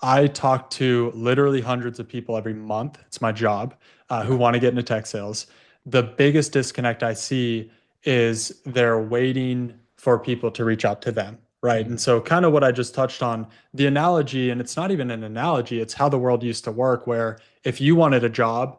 I talk to literally hundreds of people every month. It's my job, who Yeah. want to get into tech sales. The biggest disconnect I see is they're waiting for people to reach out to them, right? And Mm. so, kind of what I just touched on, the analogy, and it's not even an analogy, it's how the world used to work, where if you wanted a job,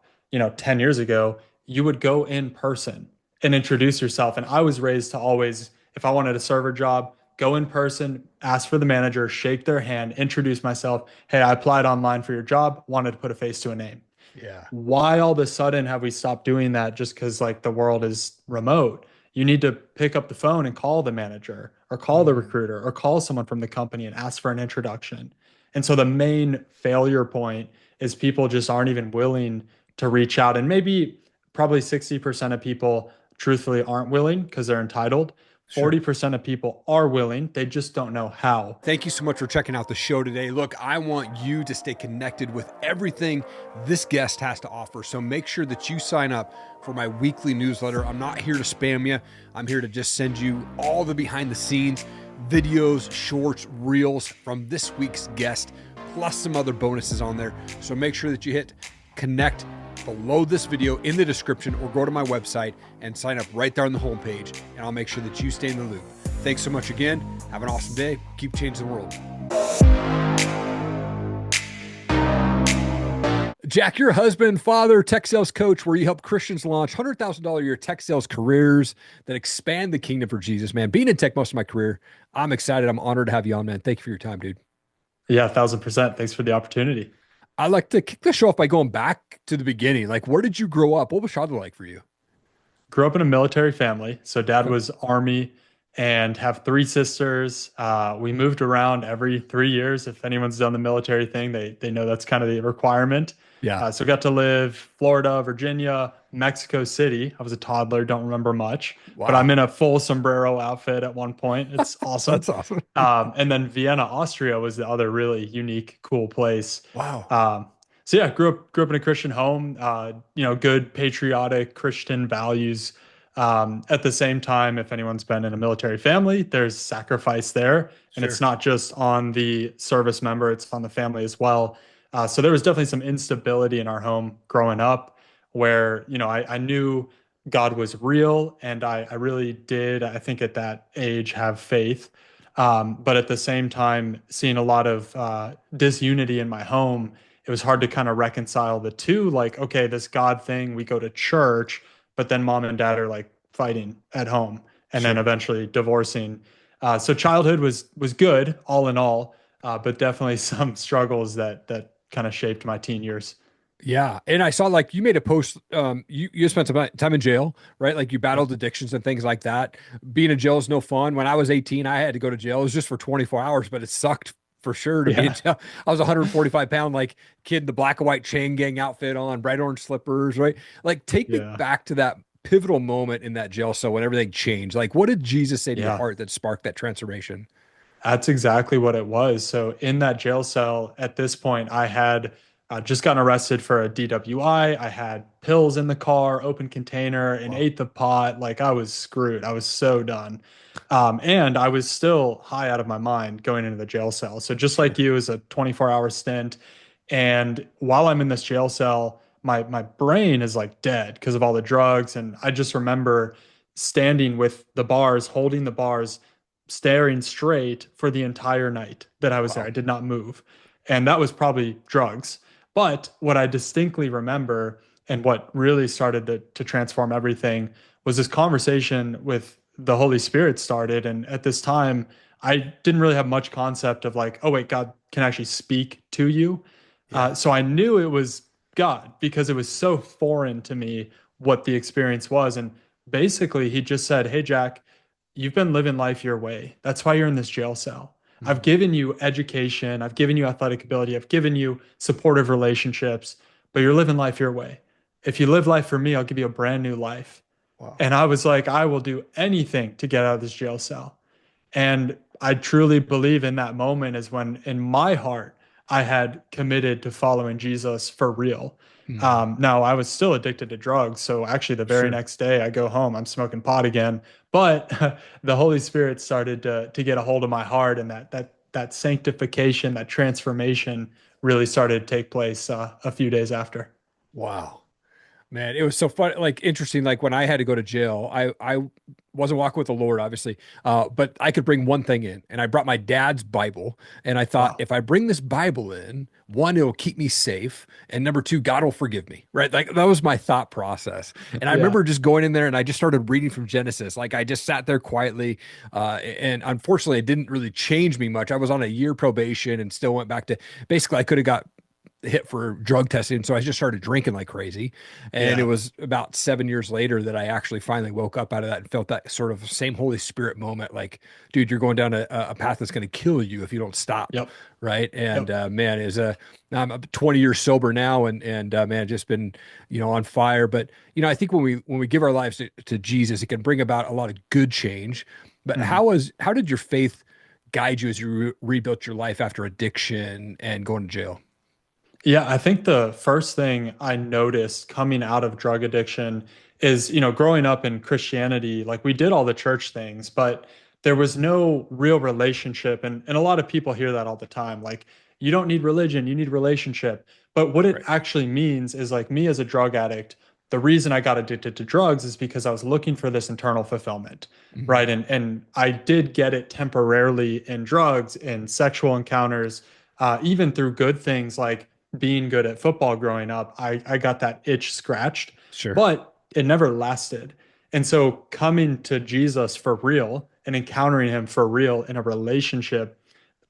10 years ago, you would go in person and introduce yourself. And I was raised to always, if I wanted a server job, go in person, ask for the manager, shake their hand, introduce myself. Hey, I applied online for your job, wanted to put a face to a name. Yeah. Why all of a sudden have we stopped doing that just because like the world is remote? You need to pick up the phone and call the manager or call the Mm. recruiter or call someone from the company and ask for an introduction. And so the main failure point is people just aren't even willing to reach out. And maybe probably 60% of people truthfully aren't willing because they're entitled. Sure. 40% of people are willing, they just don't know how. Thank you so much for checking out the show today. Look, I want you to stay connected with everything this guest has to offer. So make sure that you sign up for my weekly newsletter. I'm not here to spam you. I'm here to just send you all the behind the scenes videos, shorts, reels from this week's guest, plus some other bonuses on there. So make sure that you hit connect below this video in the description or go to my website and sign up right there on the homepage, and I'll make sure that you stay in the loop. Thanks so much again. Have an awesome day. Keep changing the world. Jack, you're a husband, father, tech sales coach, where you help Christians launch $100,000 a year tech sales careers that expand the kingdom for Jesus, man. Being in tech most of my career, I'm excited. I'm honored to have you on, man. Thank you for your time, dude. Yeah, 1000%. Thanks for the opportunity. I'd like to kick the show off by going back to the beginning. Like, where did you grow up? What was childhood like for you? Grew up in a military family. So dad Okay. was Army and have three sisters. We moved around every 3 years. If anyone's done the military thing, they know that's kind of the requirement. Yeah. So got to live Florida, Virginia, Mexico City. I was a toddler, don't remember much, but I'm Wow. in a full sombrero outfit at one point. It's awesome. That's awesome. And then Vienna, Austria was the other really unique, cool place. Wow. Um, so yeah, grew up in a Christian home. Good patriotic Christian values. At the same time, if anyone's been in a military family, there's sacrifice there, and it's Sure. not just on the service member; it's on the family as well. So there was definitely some instability in our home growing up, where I knew God was real, and I really did. I think at that age have faith, but at the same time, seeing a lot of disunity in my home, it was hard to kind of reconcile the two. Like, okay, this God thing, we go to church, but then mom and dad are like fighting at home, and then Sure. eventually divorcing. So childhood was good all in all, but definitely some struggles that kind of shaped my teen years. Yeah. And I saw like you made a post, you spent some time in jail, right? Like you battled addictions and things like that. Being in jail is no fun. When I was 18, I had to go to jail. It was just for 24 hours, but it sucked for sure to be in Yeah, jail. I was a 145-pound like kid, the black and white chain gang outfit on, bright orange slippers, right? Like take me yeah, back to that pivotal moment in that jail cell when everything changed. Like what did Jesus say to your yeah. heart that sparked that transformation? That's exactly what it was. So in that jail cell, at this point, I had just gotten arrested for a DWI. I had pills in the car, open container, an Wow. eighth of pot. Like I was screwed. I was so done. And I was still high out of my mind going into the jail cell. So just like Sure. you, it was a 24-hour stint. And while I'm in this jail cell, my brain is like dead because of all the drugs. And I just remember standing with the bars, holding the bars, staring straight for the entire night that I was there. I Wow. did not move. And that was probably drugs. But what I distinctly remember and what really started to transform everything was this conversation with the Holy Spirit started. And at this time, I didn't really have much concept of like, oh, wait, God can actually speak to you. Yeah. So I knew it was God because it was so foreign to me what the experience was. And basically, he just said, hey, Jack, you've been living life your way. That's why you're in this jail cell. I've Mm. given you education, I've given you athletic ability, I've given you supportive relationships, but you're living life your way. If you live life for me, I'll give you a brand new life. Wow. And I was like, I will do anything to get out of this jail cell. And I truly believe in that moment is when in my heart, I had committed to following Jesus for real. Mm. Now, I was still addicted to drugs. So actually, the very Sure. next day, I go home, I'm smoking pot again. But the Holy Spirit started to get a hold of my heart, and that that sanctification, that transformation really started to take place a few days after. Wow. Man, it was so fun, like interesting. Like when I had to go to jail, I wasn't walking with the Lord, obviously, but I could bring one thing in, and I brought my dad's Bible, and I thought Wow. if I bring this Bible in, one, it'll keep me safe, and number two, God will forgive me, right? Like that was my thought process. And I Yeah. remember just going in there, and I just started reading from Genesis. Like I just sat there quietly, and unfortunately, it didn't really change me much. I was on a year probation, and still went back to basically I could have got hit for drug testing. So I just started drinking like crazy. And it Yeah. was about 7 years later that I actually finally woke up out of that and felt that sort of same Holy Spirit moment. Like, dude, you're going down a path that's going to kill you if you don't stop. Yep. Right. And, Yep. man, I'm 20 years sober now and, man, just been, on fire. But, I think when we give our lives to Jesus, it can bring about a lot of good change. But Mhm. how did your faith guide you as you rebuilt your life after addiction and going to jail? Yeah, I think the first thing I noticed coming out of drug addiction is, growing up in Christianity, like we did all the church things, but there was no real relationship. And a lot of people hear that all the time. Like, you don't need religion, you need relationship. But what it Right. actually means is like me as a drug addict, the reason I got addicted to drugs is because I was looking for this internal fulfillment, Mhm. right? And I did get it temporarily in drugs, in sexual encounters, even through good things like being good at football growing up, I got that itch scratched, Sure. but it never lasted. And so coming to Jesus for real and encountering him for real in a relationship,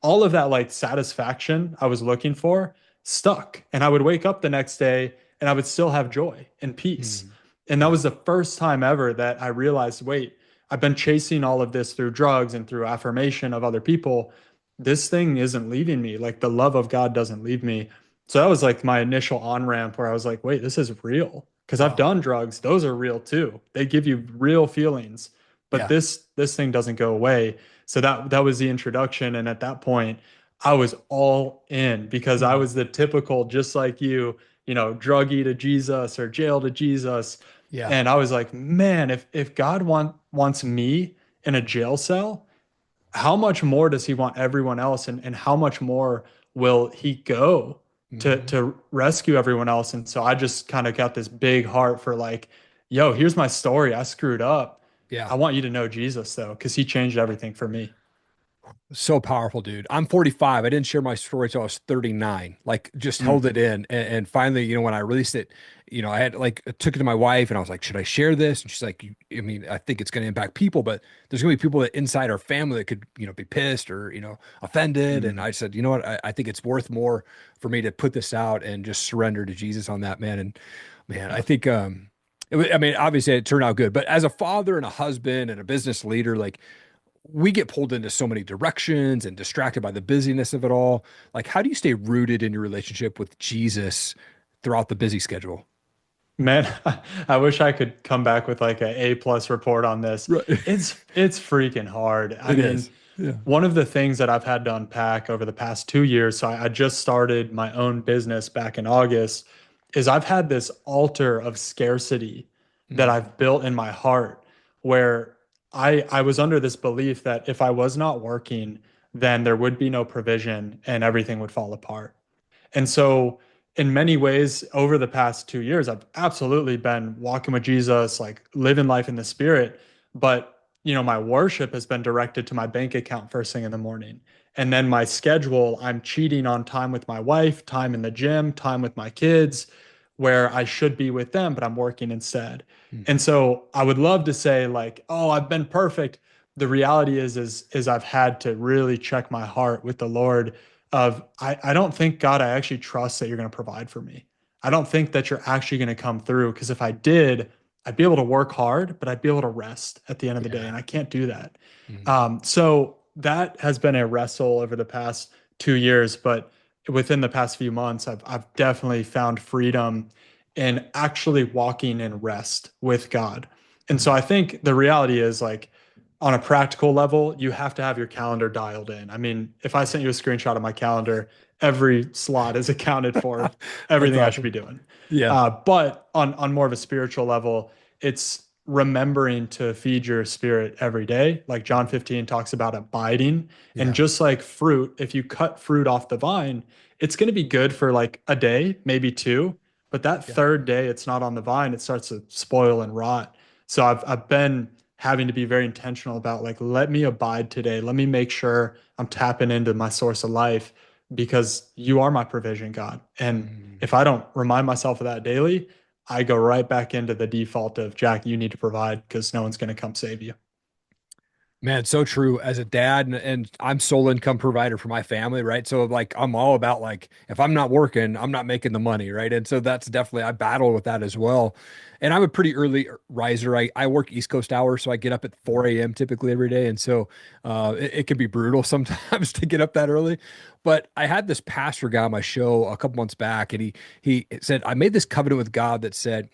all of that like satisfaction I was looking for stuck. And I would wake up the next day and I would still have joy and peace. Mm. And that Yeah. was the first time ever that I realized, wait, I've been chasing all of this through drugs and through affirmation of other people. This thing isn't leaving me. Like the love of God doesn't leave me. So that was like my initial on ramp where I was like, wait, this is real. Because I've Wow. done drugs, those are real too. They give you real feelings, but Yeah. this thing doesn't go away. So that was the introduction. And at that point, I was all in because I Mm. was the typical, just like you, druggie to Jesus or jail to Jesus. Yeah. And I was like, man, if God wants me in a jail cell, how much more does he want everyone else? And how much more will he go to Hmm. to rescue everyone else? And so I just kind of got this big heart for like, yo, here's my story. I screwed up. Yeah. I want you to know Jesus though, because he changed everything for me. So powerful, dude. I'm 45. I didn't share my story until I was 39. Like, just held Mm, it in. And finally, when I released it, I had like I took it to my wife and I was like, should I share this? And she's like, I mean, I think it's going to impact people, but there's going to be people that inside our family that could, be pissed or, offended. And mm, I said, you know what? I think it's worth more for me to put this out and just surrender to Jesus on that, man. And man, I yeah. think, I mean, obviously it turned out good, but as a father and a husband and a business leader, like, we get pulled into so many directions and distracted by the busyness of it all. Like, how do you stay rooted in your relationship with Jesus throughout the busy schedule? Man, I wish I could come back with like a A+ report on this. Right. It's freaking hard. I It mean, is. Yeah. one of the things that I've had to unpack over the past 2 years, so I just started my own business back in August, is I've had this altar of scarcity that Mm, I've built in my heart where I was under this belief that if I was not working, then there would be no provision and everything would fall apart. And so, in many ways, over the past 2 years, I've absolutely been walking with Jesus, like living life in the spirit. But, my worship has been directed to my bank account first thing in the morning. And then my schedule, I'm cheating on time with my wife, time in the gym, time with my kids, where I should be with them, but I'm working instead. mm, And so I would love to say, like, oh, I've been perfect. The reality is I've had to really check my heart with the Lord of I don't think God, I actually trust that you're going to provide for me. I don't think that you're actually going to come through because if I did, I'd be able to work hard, but I'd be able to rest at the end of the day, yeah. and I can't do that. Mm, So that has been a wrestle over the past 2 years, but within the past few months, I've definitely found freedom in actually walking in rest with God. And so mm. I think the reality is like on a practical level, you have to have your calendar dialed in. I mean, if I sent you a screenshot of my calendar, every slot is accounted for of That's everything I should awesome. be doing. Yeah. But on more of a spiritual level, it's remembering to feed your spirit every day. Like John 15 talks about abiding. And Yeah. just like fruit, if you cut fruit off the vine, it's going to be good for like a day, maybe two. But that Yeah. third day, it's not on the vine, it starts to spoil and rot. So I've been having to be very intentional about like, let me abide today. Let me make sure I'm tapping into my source of life because you are my provision, God. And Mm. if I don't remind myself of that daily, I go right back into the default of Jack, you need to provide because no one's going to come save you. Man, it's so true. As a dad, and I'm sole income provider for my family, right? So like I'm all about like if I'm not working, I'm not making the money, right? And so that's definitely I battle with that as well. And I'm a pretty early riser. I work East Coast hours, so I get up at 4 a.m. typically every day. And so it can be brutal sometimes to get up that early. But I had this pastor guy on my show a couple months back, and he said, I made this covenant with God that said,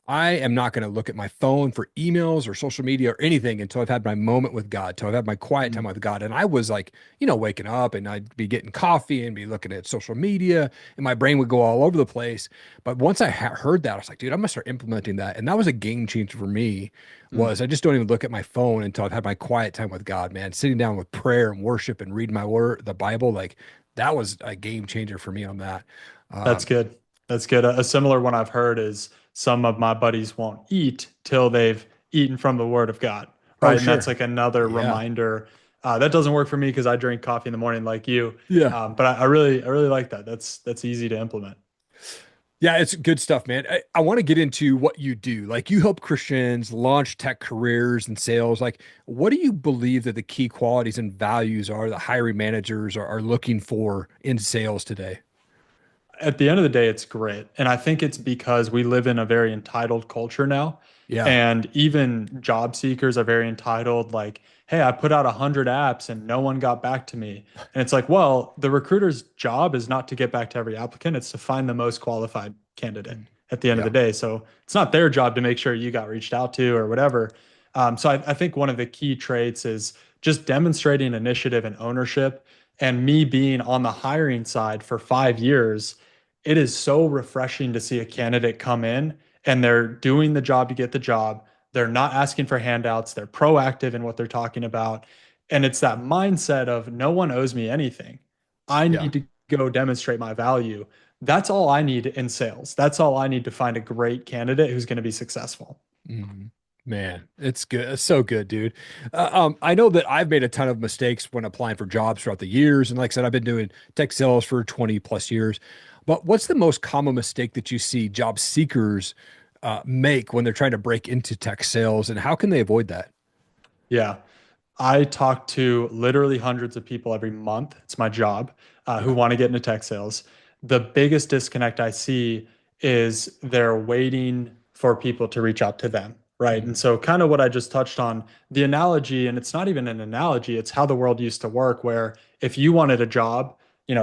I am not going to look at my phone for emails or social media or anything until I've had my moment with God, until I've had my quiet time Mm. with God. And I was like, waking up and I'd be getting coffee and be looking at social media and my brain would go all over the place. But once I heard that, I was like, dude, I'm going to start implementing that. And that was a game changer for me was Mm. I just don't even look at my phone until I've had my quiet time with God, man. Sitting down with prayer and worship and reading my word, the Bible, like that was a game changer for me on that. That's Um, good. That's good. A similar one I've heard is some of my buddies won't eat till they've eaten from the word of God, oh, right? And that's sure. like another Yeah. reminder. That doesn't work for me because I drink coffee in the morning like you. Yeah. But I really like that. That's easy to implement. Yeah, it's good stuff, man. I want to get into what you do. Like you help Christians launch tech careers and sales. Like, what do you believe that the key qualities and values are that hiring managers are looking for in sales today? At the end of the day, it's great. And I think it's because we live in a very entitled culture now. Yeah. And even job seekers are very entitled. Like, hey, I put out 100 apps and no one got back to me. And it's like, well, the recruiter's job is not to get back to every applicant, it's to find the most qualified candidate Mm. at the end of the Yeah. day. So it's not their job to make sure you got reached out to or whatever. So I think one of the key traits is just demonstrating initiative and ownership. And me being on the hiring side for 5 years, it is so refreshing to see a candidate come in and they're doing the job to get the job. They're not asking for handouts. They're proactive in what they're talking about. And it's that mindset of no one owes me anything. I Yeah. need to go demonstrate my value. That's all I need in sales. That's all I need to find a great candidate who's going to be successful. Mhm. Man, it's good. It's so good, dude. I know that I've made a ton of mistakes when applying for jobs throughout the years. And like I said, I've been doing tech sales for 20 plus years. But what's the most common mistake that you see job seekers make when they're trying to break into tech sales? And how can they avoid that? Yeah. I talk to literally hundreds of people every month. It's my job, who Yeah. want to get into tech sales. The biggest disconnect I see is they're waiting for people to reach out to them, right? And Mm. so, kind of what I just touched on, the analogy, and it's not even an analogy, it's how the world used to work, where if you wanted a job,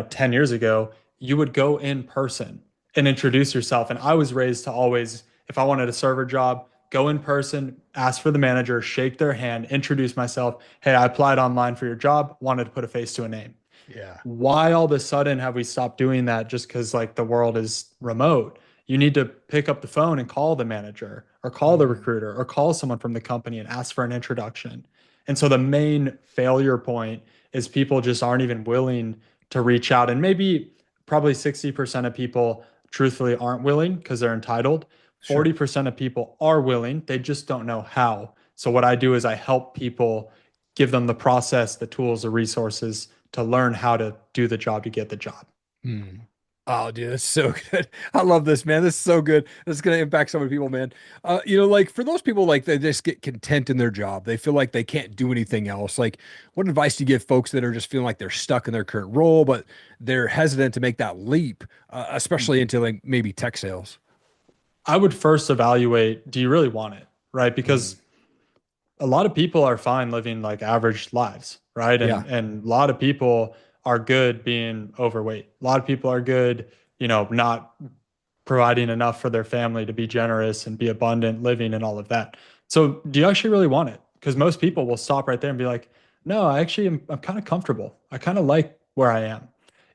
10 years ago, you would go in person and introduce yourself. And I was raised to always, if I wanted a server job, go in person, ask for the manager, shake their hand, introduce myself. Hey, I applied online for your job, wanted to put a face to a name. Yeah. Why all of a sudden have we stopped doing that just because like the world is remote? You need to pick up the phone and call the manager or call the Mm. recruiter or call someone from the company and ask for an introduction. And so the main failure point is people just aren't even willing to reach out. And maybe probably 60% of people truthfully aren't willing because they're entitled. Sure. 40% of people are willing, they just don't know how. So what I do is I help people, give them the process, the tools, the resources to learn how to do the job to get the job. Mm. Oh, dude, that's so good. I love this, man. This is so good. This is going to impact so many people, man. Like for those people, like they just get content in their job. They feel like they can't do anything else. Like, what advice do you give folks that are just feeling like they're stuck in their current role, but they're hesitant to make that leap, especially into like maybe tech sales? I would first evaluate, do you really want it? Right? Mm. Because a lot of people are fine living like average lives, right? Yeah, And a lot of people are good being overweight. A lot of people are good, not providing enough for their family to be generous and be abundant living and all of that. So, do you actually really want it? Because most people will stop right there and be like, "No, I actually I'm kind of comfortable. I kind of like where I am."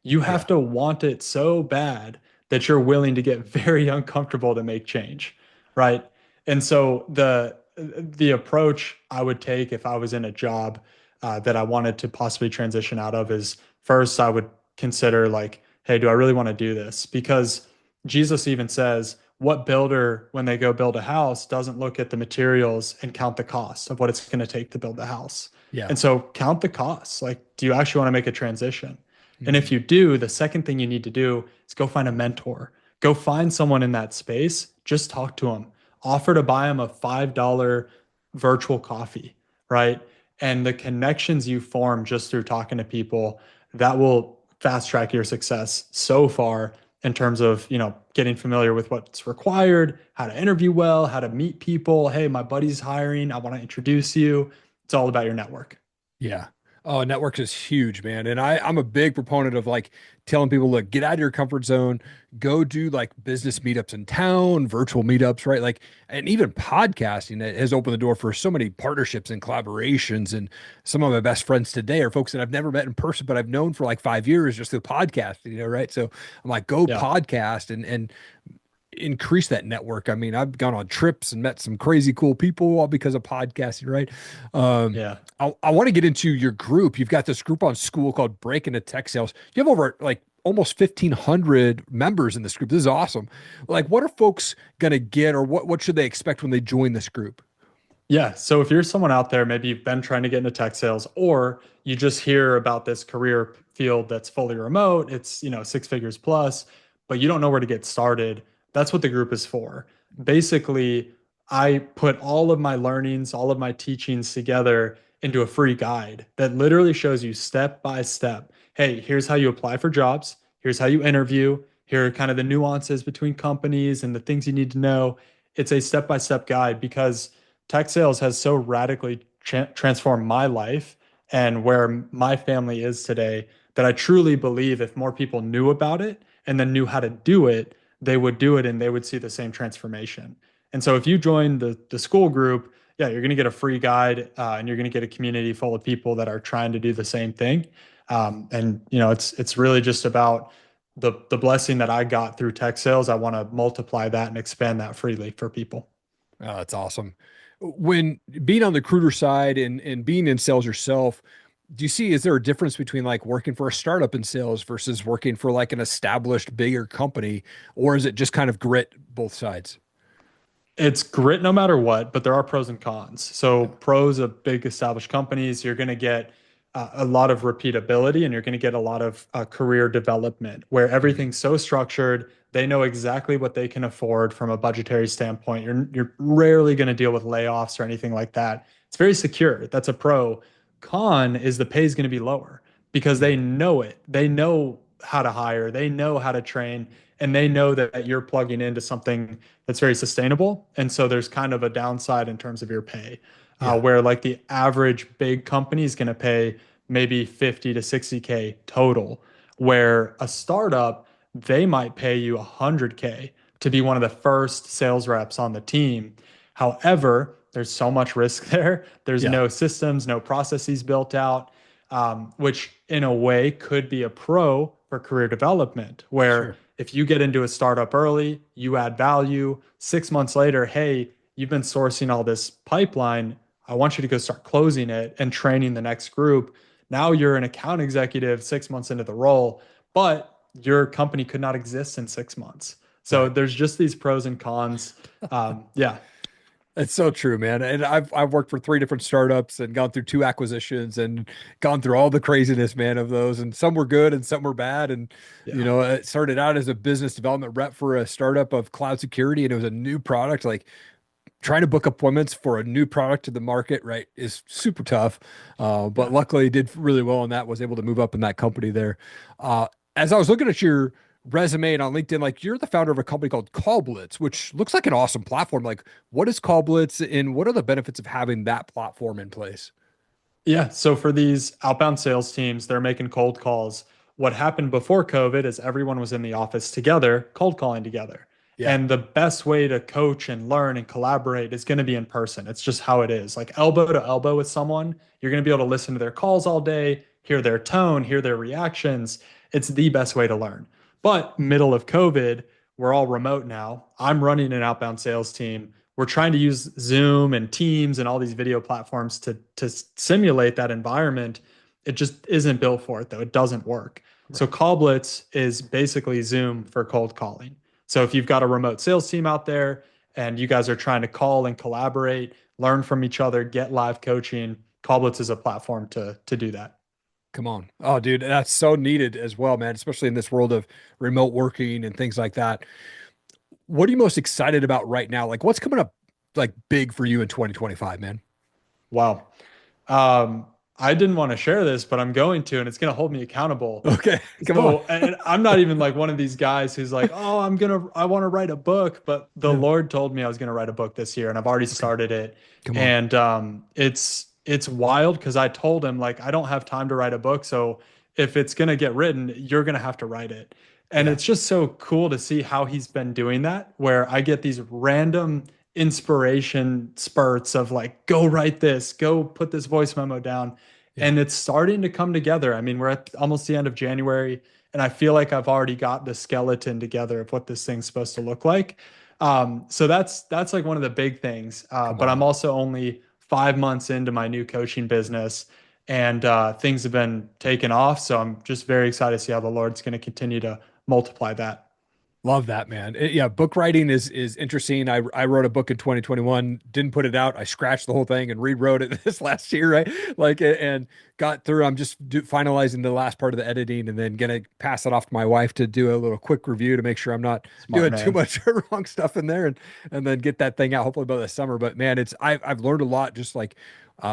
You have yeah, to want it so bad that you're willing to get very uncomfortable to make change, right? And so the approach I would take if I was in a job that I wanted to possibly transition out of is first I would consider like, hey, do I really want to do this? Because Jesus even says, what builder, when they go build a house, doesn't look at the materials and count the cost of what it's going to take to build the house? Yeah. And so count the costs. Like, do you actually want to make a transition? And if Mhm. you do, the second thing you need to do is go find a mentor. Go find someone in that space. Just talk to them. Offer to buy them a $5 virtual coffee, right? And the connections you form just through talking to people, that will fast track your success so far in terms of, getting familiar with what's required, how to interview well, how to meet people. Hey, my buddy's hiring. I want to introduce you. It's all about your network. Yeah. Oh, networks is huge, man. And I'm a big proponent of like telling people, look, get out of your comfort zone, go do like business meetups in town, virtual meetups, right? Like, and even podcasting that has opened the door for so many partnerships and collaborations. And some of my best friends today are folks that I've never met in person, but I've known for like 5 years just through podcasting, right? So I'm like, go Yeah. podcast and increase that network. I mean, I've gone on trips and met some crazy cool people all because of podcasting, right? Um, Yeah. I want to get into your group. You've got this group on school called Break into Tech Sales. You have over like almost 1,500 members in this group. This is awesome. Like, what are folks going to get, or what should they expect when they join this group? Yeah. So if you're someone out there, maybe you've been trying to get into tech sales, or you just hear about this career field that's fully remote, it's, 6 figures plus, but you don't know where to get started. That's what the group is for. Basically, I put all of my learnings, all of my teachings together into a free guide that literally shows you step by step. Hey, here's how you apply for jobs. Here's how you interview. Here are kind of the nuances between companies and the things you need to know. It's a step by step guide because tech sales has so radically transformed my life and where my family is today that I truly believe if more people knew about it and then knew how to do it, they would do it and they would see the same transformation. And so if you join the school group, yeah, you're going to get a free guide and you're going to get a community full of people that are trying to do the same thing. And it's really just about the blessing that I got through tech sales. I want to multiply that and expand that freely for people. Oh, that's awesome. When being on the recruiter side and being in sales yourself, do you see, is there a difference between like working for a startup in sales versus working for like an established bigger company, or is it just kind of grit both sides? It's grit no matter what, but there are pros and cons. So, pros of big established companies, you're going to get a lot of repeatability and you're going to get a lot of career development where Mhm. everything's so structured. They know exactly what they can afford from a budgetary standpoint. You're rarely going to deal with layoffs or anything like that. It's very secure. That's a pro. Con is the pay is going to be lower because they Mhm. know it. They know how to hire, they know how to train, and they know that you're plugging into something that's very sustainable. And so there's kind of a downside in terms of your pay, Yeah. where like the average big company is going to pay maybe 50 to 60K total, where a startup, they might pay you 100K to be one of the first sales reps on the team. However, there's so much risk there. There's Yeah. no systems, no processes built out, which in a way could be a pro for career development, where Sure. if you get into a startup early, you add value. 6 months later, hey, you've been sourcing all this pipeline. I want you to go start closing it and training the next group. Now you're an account executive 6 months into the role, but your company could not exist in 6 months. So Right. there's just these pros and cons. Yeah, It's so true, man. And I've worked for three different startups and gone through two acquisitions and gone through all the craziness, man, of those. And some were good and some were bad. And yeah, it started out as a business development rep for a startup of cloud security, and it was a new product. Like trying to book appointments for a new product to the market, right, is super tough. But yeah. luckily, did really well on that. Was able to move up in that company there. As I was looking at your resume and on LinkedIn, like you're the founder of a company called Call Blitz, which looks like an awesome platform. Like, what is Call Blitz, and what are the benefits of having that platform in place? Yeah. So for these outbound sales teams, they're making cold calls. What happened before COVID is everyone was in the office together, cold calling together. Yeah, And the best way to coach and learn and collaborate is going to be in person. It's just how it is. Like elbow to elbow with someone, you're going to be able to listen to their calls all day, hear their tone, hear their reactions. It's the best way to learn. But middle of COVID, we're all remote now. I'm running an outbound sales team. we're trying to use Zoom and Teams and all these video platforms to simulate that environment. It just isn't built for it though. It doesn't work. So Right. Callblitz is basically Zoom for cold calling. So if you've got a remote sales team out there and you guys are trying to call and collaborate, learn from each other, get live coaching, Callblitz is a platform to do that. Come on. Oh, dude, that's so needed as well, man, especially in this world of remote working and things like that. What are you most excited about right now? Like what's coming up like big for you in 2025, man? Wow. Um, I didn't want to share this, but I'm going to, and it's going to hold me accountable. Okay, come on. So, and I'm not even like one of these guys who's like, oh, I want to write a book, but the Yeah. Lord told me I was going to write a book this year, and I've already Okay. started it. Come on. And it's wild because I told him like I don't have time to write a book, so if it's going to get written, you're going to have to write it. And Yeah. it's just so cool to see how he's been doing that, where I get these random inspiration spurts of like, go write this, go put this voice memo down. Yeah. And it's starting to come together. I mean, we're at almost the end of January, and I feel like I've already got the skeleton together of what this thing's supposed to look like. So that's like one of the big things. Come But on. I'm also only 5 months into my new coaching business, and things have been taken off. So I'm just very excited to see how the Lord's going to continue to multiply that. Love that, man. Yeah, book writing is interesting. I wrote a book in 2021, didn't put it out. I scratched the whole thing and rewrote it this last year, right? Like and got through. I'm just finalizing the last part of the editing and then gonna pass it off to my wife to do a little quick review to make sure I'm not Smart doing too man. much wrong stuff in there and then get that thing out hopefully by the summer. But man, I've learned a lot just like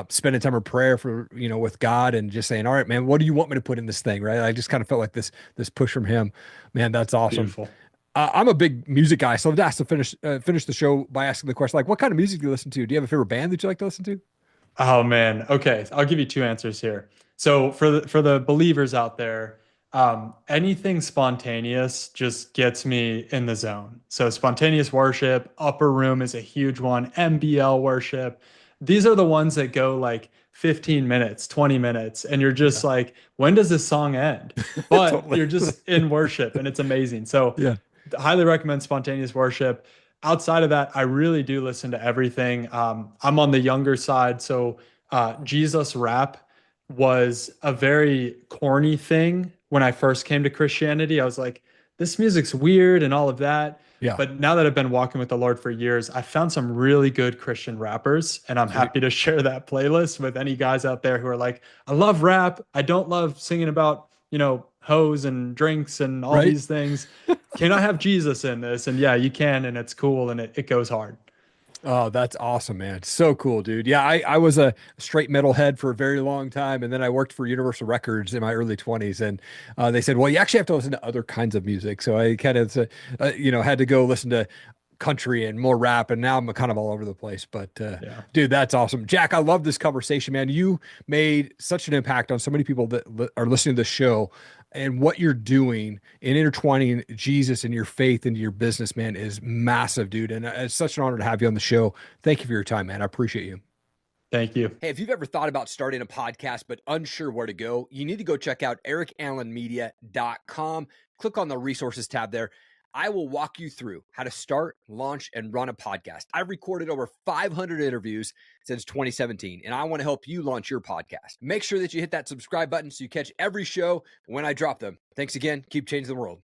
spending time in prayer for with God and just saying, all right, man, what do you want me to put in this thing, right? I just kind of felt like this push from Him. Man, that's awesome. Beautiful. I'm a big music guy, so I've asked to finish the show by asking the question, like, what kind of music do you listen to? Do you have a favorite band that you like to listen to? Oh man. Okay, I'll give you two answers here. So for the believers out there, anything spontaneous just gets me in the zone. So spontaneous worship, upper room is a huge one, MBL worship. These are the ones that go like 15 minutes, 20 minutes, and you're just Yeah, like, when does this song end? But totally. you're just in worship and it's amazing. So Yeah, highly recommend spontaneous worship. Outside of that, I really do listen to everything. I'm on the younger side, so Jesus rap was a very corny thing when I first came to Christianity. I was like, this music's weird and all of that. yeah, But now that I've been walking with the Lord for years, I found some really good Christian rappers, and I'm sweet. happy to share that playlist with any guys out there who are like, I love rap. I don't love singing about, hoes and drinks and all Right? these things. Can I have Jesus in this? And yeah, you can, and it's cool and it goes hard. Oh, that's awesome, man. So cool, dude. Yeah, I was a straight metal head for a very long time, and then I worked for Universal Records in my early 20s, and they said, well, you actually have to listen to other kinds of music. So I kind of, had to go listen to country and more rap, and now I'm kind of all over the place. But Yeah. dude, that's awesome. Jack, I love this conversation, man. You made such an impact on so many people that are listening to the show. And what you're doing in intertwining Jesus and your faith into your business, man, is massive, dude. And it's such an honor to have you on the show. Thank you for your time, man. I appreciate you. Thank you. Hey, if you've ever thought about starting a podcast but unsure where to go, you need to go check out ericalanmedia.com. Click on the resources tab there. I will walk you through how to start, launch, and run a podcast. I've recorded over 500 interviews since 2017, and I want to help you launch your podcast. Make sure that you hit that subscribe button so you catch every show when I drop them. Thanks again. Keep changing the world.